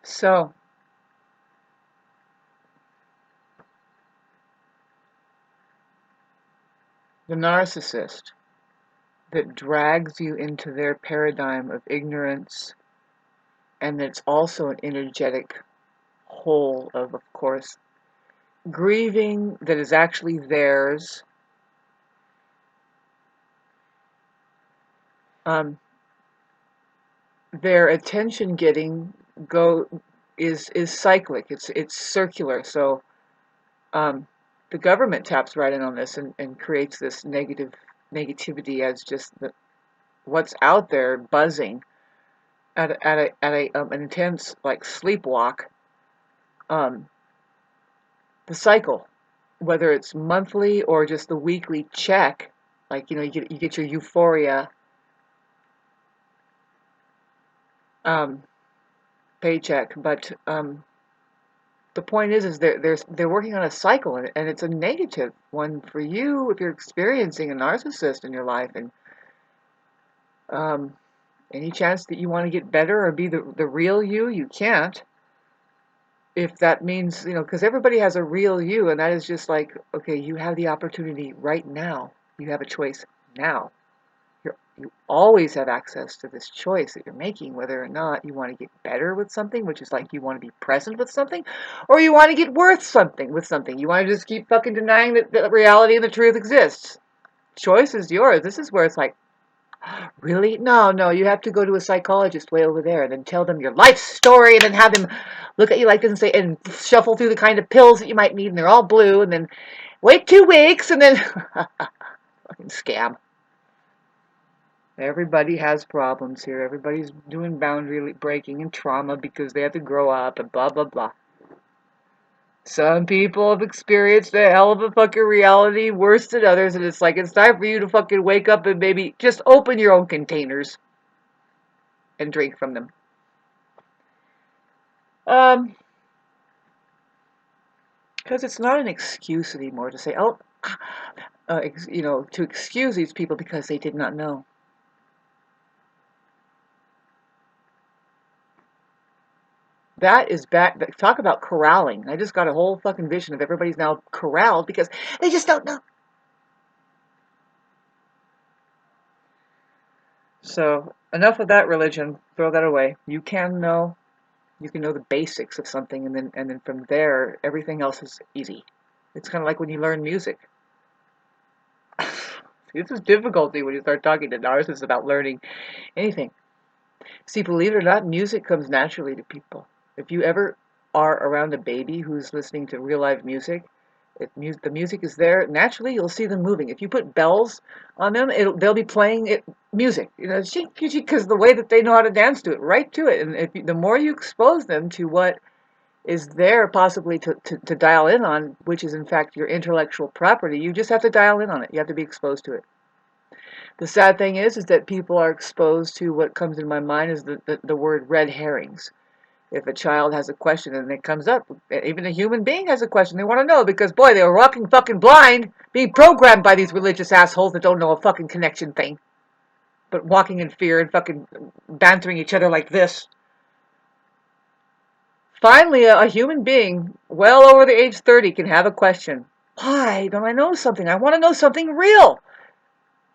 So, the narcissist that drags you into their paradigm of ignorance, and it's also an energetic whole of course, grieving that is actually theirs. Um, their attention getting go is cyclic. It's circular. So um, the government taps right in on this and creates this negativity as just what's out there buzzing at an intense like sleepwalk. Um, the cycle, whether it's monthly or just the weekly check, like you get your euphoria um, paycheck, but the point is they're working on a cycle, and it's a negative one for you if you're experiencing a narcissist in your life, and um, any chance that you want to get better or be the real you, you can't. If that means, because everybody has a real you, and that is just like, okay, you have the opportunity right now. You have a choice now. You always have access to this choice that you're making, whether or not you want to get better with something, which is like you want to be present with something, or you want to get worth something with something. You want to just keep fucking denying that reality and the truth exists. Choice is yours. This is where it's like, really? No, no, you have to go to a psychologist way over there and then tell them your life story and then have them look at you like this and say, and shuffle through the kind of pills that you might need, and they're all blue, and then wait 2 weeks and then fucking scam. Everybody has problems here. Everybody's doing boundary breaking and trauma because they have to grow up and blah, blah, blah. Some people have experienced a hell of a fucking reality worse than others, and it's like it's time for you to fucking wake up and maybe just open your own containers and drink from them. Um, because it's not an excuse anymore to say, oh, to excuse these people because they did not know. That is back. Talk about corralling. I just got a whole fucking vision of everybody's now corralled because they just don't know. So enough of that religion. Throw that away. You can know. You can know the basics of something, and then from there, everything else is easy. It's kind of like when you learn music. This is difficulty when you start talking to narcissists about learning anything. See, believe it or not, music comes naturally to people. If you ever are around a baby who's listening to real live music, the music is there naturally. You'll see them moving. If you put bells on them, they'll be playing music. Because the way that they know how to dance to it, right to it. And the more you expose them to what is there possibly to dial in on, which is in fact your intellectual property, you just have to dial in on it. You have to be exposed to it. The sad thing is that people are exposed to what comes in my mind is the word red herrings. If a child has a question and it comes up, even a human being has a question, they want to know because, boy, they were walking fucking blind, being programmed by these religious assholes that don't know a fucking connection thing, but walking in fear and fucking bantering each other like this. Finally, a human being well over the age 30 can have a question. Why don't I know something? I want to know something real.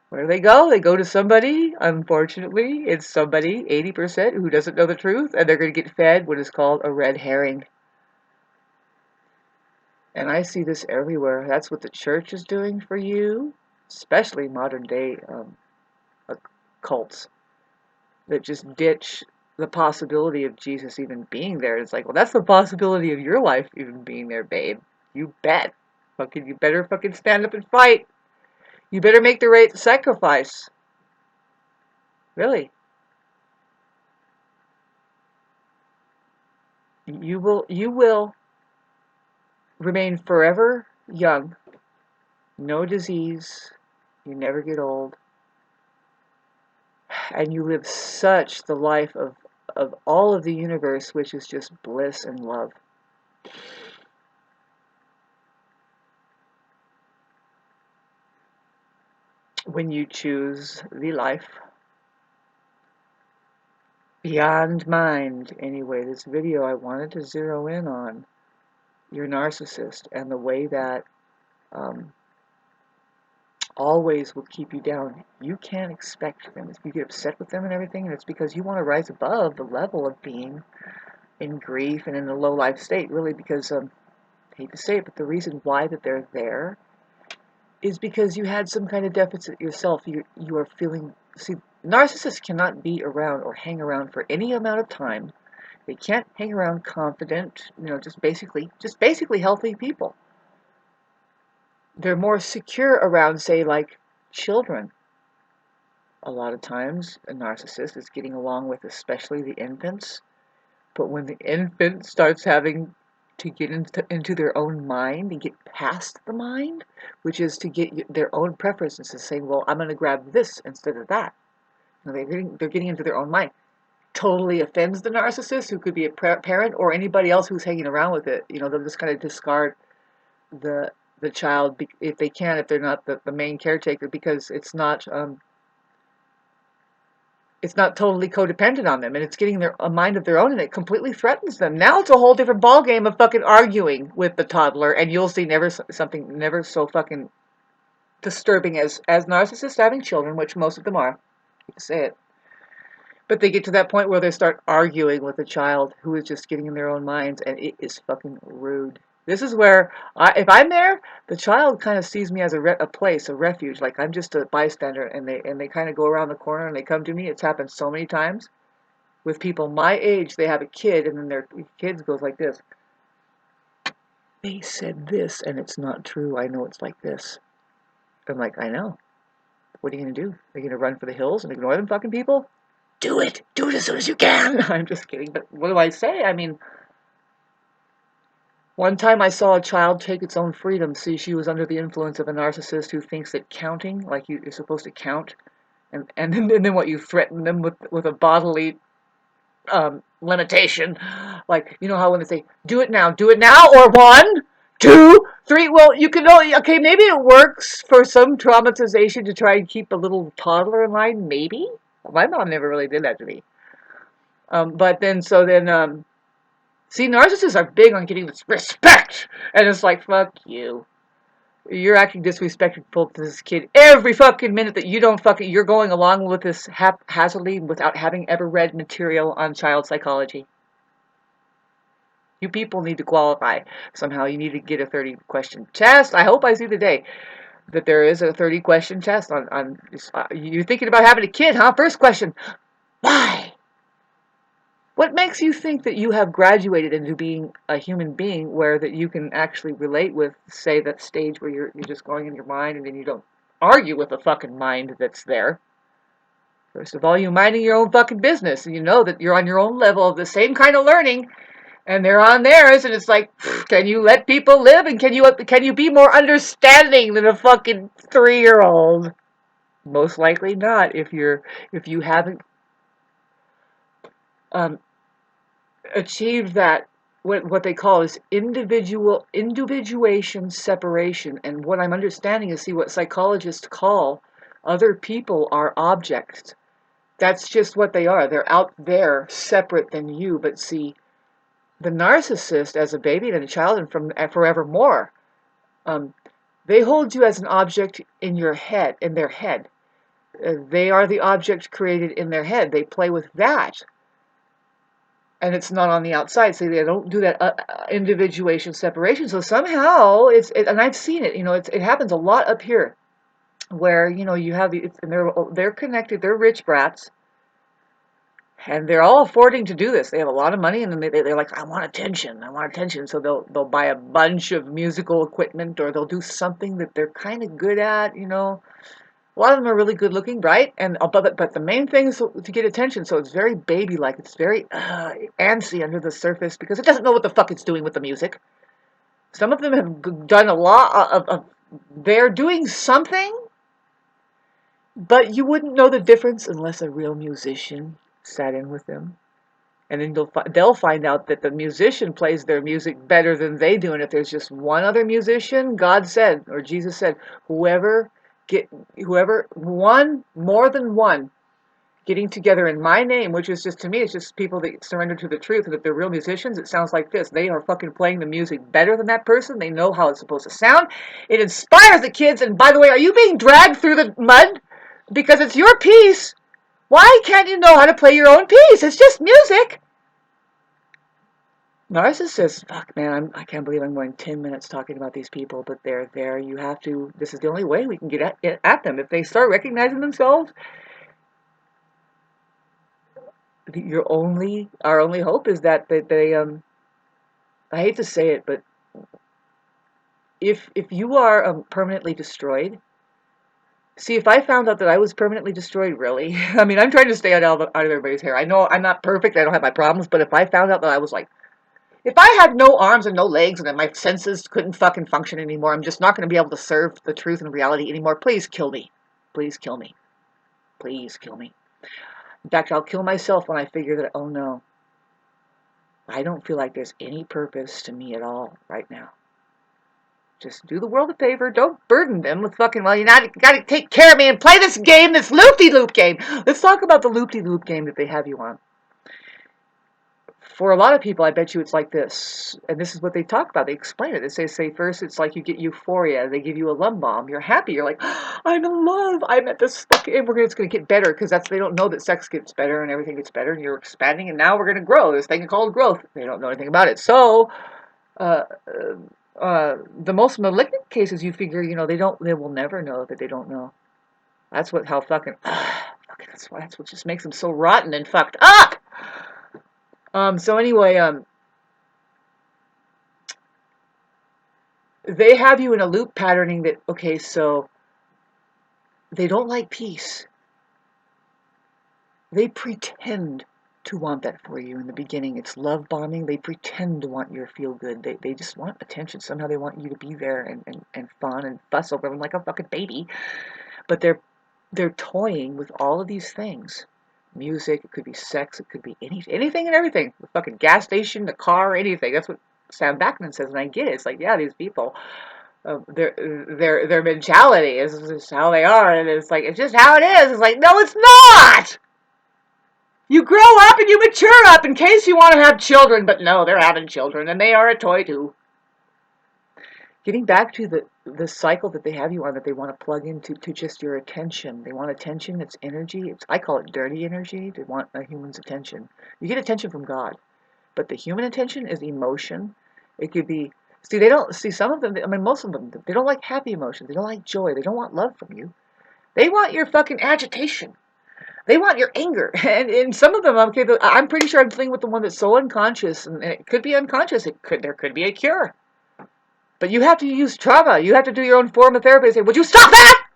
Where do they go? They go to somebody, unfortunately, it's somebody, 80%, who doesn't know the truth, and they're going to get fed what is called a red herring. And I see this everywhere. That's what the church is doing for you, especially modern day cults that just ditch the possibility of Jesus even being there. It's like, well, that's the possibility of your life even being there, babe. You bet. Fucking, you better fucking stand up and fight. You better make the right sacrifice. Really. You will remain forever young, no disease, you never get old, and you live such the life of all of the universe, which is just bliss and love. When you choose the life beyond mind. Anyway, this video I wanted to zero in on your narcissist and the way that um, always will keep you down. You can't expect them. You get upset with them and everything, and it's because you want to rise above the level of being in grief and in a low life state, really, because I hate to say it, but the reason why that they're there is because you had some kind of deficit yourself. You are feeling. See, narcissists cannot be around or hang around for any amount of time. They can't hang around confident, just basically healthy people. They're more secure around, say, like children. A lot of times, a narcissist is getting along with, especially the infants. But when the infant starts having to get into their own mind and get past the mind, which is to get their own preferences, saying, well, I'm going to grab this instead of that. They're getting into their own mind. Totally offends the narcissist, who could be a parent or anybody else who's hanging around with it. They'll just kind of discard the the child if they can, if they're not the main caretaker, because it's not totally codependent on them, and it's getting a mind of their own, and it completely threatens them. Now it's a whole different ballgame of fucking arguing with the toddler, and you'll see something never so fucking disturbing as narcissists having children, which most of them are. You can say it. But they get to that point where they start arguing with a child who is just getting in their own minds, and it is fucking rude. This is where, if I'm there, the child kind of sees me as a place, a refuge. Like I'm just a bystander, and they kind of go around the corner and they come to me. It's happened so many times with people my age. They have a kid, and then their kids goes like this. They said this, and it's not true. I know it's like this. I'm like, I know. What are you gonna do? Are you gonna run for the hills and ignore them fucking people? Do it! Do it as soon as you can! I'm just kidding, but what do I say? I mean, one time I saw a child take its own freedom. See, she was under the influence of a narcissist who thinks that counting, like you're supposed to count, and then what, you threaten them with a bodily limitation. Like, you know how when they say, do it now, or 1, 2, 3. Well, you can only, okay, maybe it works for some traumatization to try and keep a little toddler in line, maybe. My mom never really did that to me. But then, see, narcissists are big on getting this respect, and it's like, fuck you. You're acting disrespectful to this kid every fucking minute that you're going along with this haphazardly without having ever read material on child psychology. You people need to qualify. Somehow you need to get a 30-question test. I hope I see the day that there is a 30-question test on you're thinking about having a kid, huh? First question, why? What makes you think that you have graduated into being a human being where that you can actually relate with, say, that stage where you're just going in your mind and then you don't argue with the fucking mind that's there? First of all, you're minding your own fucking business, and you know that you're on your own level of the same kind of learning, and they're on theirs, and it's like, can you let people live, and can you be more understanding than a fucking 3-year-old? Most likely not, if you haven't um, achieved that, what they call is individuation separation. And what I'm understanding is, see, what psychologists call other people are objects. That's just what they are. They're out there separate than you. But see, the narcissist, as a baby and a child and from forevermore, um, they hold you as an object in their head. They are the object created in their head. They play with that, and it's not on the outside. So they don't do that individuation separation. So somehow and I've seen it. It happens a lot up here, where you have and they're connected. They're rich brats, and they're all affording to do this. They have a lot of money, and then they're like, I want attention. I want attention. So they'll buy a bunch of musical equipment, or they'll do something that they're kind of good at. A lot of them are really good looking, right? And but the main thing is to get attention. So it's very baby like. It's very antsy under the surface because it doesn't know what the fuck it's doing with the music. Some of them have done a lot of they're doing something, but you wouldn't know the difference unless a real musician sat in with them. And then they'll find out that the musician plays their music better than they do. And if there's just one other musician, God said, or Jesus said, whoever more than one getting together in my name, which is just, to me, it's just people that surrender to the truth. And if they're real musicians, it sounds like this. They are fucking playing the music better than that person. They know how it's supposed to sound. It inspires the kids. And by the way, are you being dragged through the mud? Because it's your piece. Why can't you know how to play your own piece? It's just music. Narcissists, fuck man, I can't believe I'm going 10 minutes talking about these people, but they're there. You have to, this is the only way we can get at them. If they start recognizing themselves, our only hope is that they I hate to say it, but if you are permanently destroyed, see, if I found out that I was permanently destroyed, really, I mean, I'm trying to stay out of everybody's hair. I know I'm not perfect, I don't have my problems, but if I found out that I was like, if I had no arms and no legs and that my senses couldn't fucking function anymore, I'm just not going to be able to serve the truth and reality anymore, please kill me. Please kill me. Please kill me. In fact, I'll kill myself when I figure that, oh no, I don't feel like there's any purpose to me at all right now. Just do the world a favor. Don't burden them with fucking, well, you got to take care of me and play this game, this loop-de-loop game. Let's talk about the loop-de-loop game that they have you on. For a lot of people, I bet you it's like this. And this is what they talk about. They explain it. They say first, it's like you get euphoria. They give you a love bomb. You're happy. You're like, oh, I'm in love. I'm at this fucking, and it's going to get better because they don't know that sex gets better and everything gets better and you're expanding and now we're going to grow. This thing called growth. They don't know anything about it. So, uh, the most malignant cases, you figure, they will never know that they don't know. That's how fucking, that's what just makes them so rotten and fucked up. So anyway, they have you in a loop patterning that, okay, so they don't like peace. They pretend to want that for you in the beginning. It's love bombing. They pretend to want your feel good. They just want attention. Somehow they want you to be there and fun and fuss over them like a fucking baby. But they're toying with all of these things. Music, it could be sex, it could be anything and everything. The fucking gas station, the car, anything. That's what Sam Backman says, and I get it. It's like, yeah, these people, their mentality is just how they are, and it's like, it's just how it is. It's like, no, it's not. You grow up and you mature up in case you want to have children, but no, they're having children, and they are a toy too. Getting back to the cycle that they have you on, that they want to plug into to just your attention. They want attention. It's energy. I call it dirty energy. They want a human's attention. You get attention from God, but the human attention is emotion. It could be. See, they don't see some of them. I mean, most of them. They don't like happy emotions. They don't like joy. They don't want love from you. They want your fucking agitation. They want your anger. And some of them, okay, I'm pretty sure I'm dealing with the one that's so unconscious, and it could be unconscious. There could be a cure. But you have to use trauma. You have to do your own form of therapy and say, would you stop that?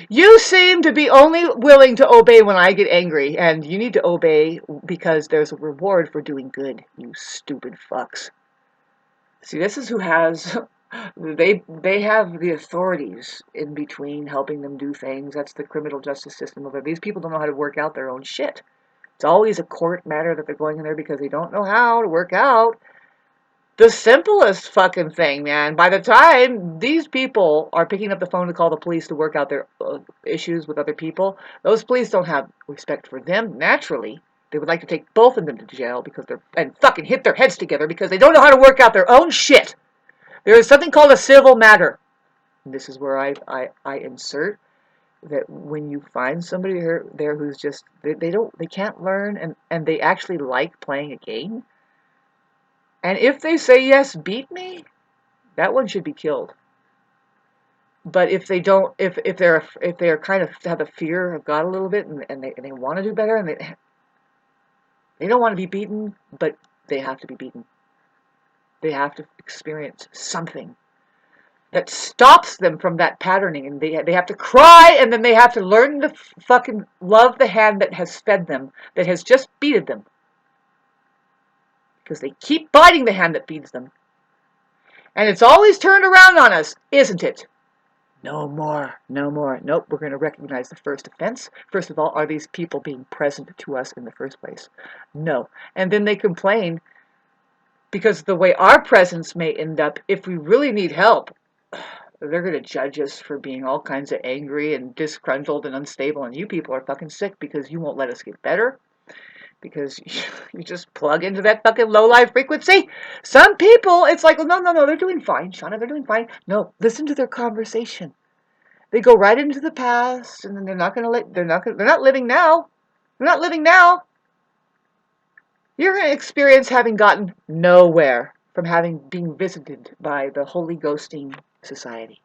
You seem to be only willing to obey when I get angry, and you need to obey because there's a reward for doing good, you stupid fucks. See, this is who has, they have the authorities in between helping them do things. That's the criminal justice system over there. These people don't know how to work out their own shit. It's always a court matter that they're going in there because they don't know how to work out the simplest fucking thing, man. By the time these people are picking up the phone to call the police to work out their issues with other people, those police don't have respect for them naturally. They would like to take both of them to jail and fucking hit their heads together because they don't know how to work out their own shit. There is something called a civil matter. And this is where I insert that when you find somebody there who's just they can't learn and they actually like playing a game. And if they say, yes, beat me, that one should be killed. But if they don't, if they're kind of have the fear of God a little bit and they want to do better and they don't want to be beaten, but they have to be beaten. They have to experience something that stops them from that patterning, and they have to cry, and then they have to learn to fucking love the hand that has fed them, that has just beaten them. Because they keep biting the hand that feeds them. And it's always turned around on us, isn't it? No more, no more. Nope, we're going to recognize the first offense. First of all, are these people being present to us in the first place? No. And then they complain because the way our presence may end up, if we really need help, they're going to judge us for being all kinds of angry and disgruntled and unstable, and you people are fucking sick because you won't let us get better, because you just plug into that fucking low-life frequency. Some people, it's like, no, no, no, they're doing fine, Shauna, they're doing fine. No, listen to their conversation. They go right into the past, and then they're not living now. They're not living now. You're going to experience having gotten nowhere from having being visited by the Holy Ghosting Society.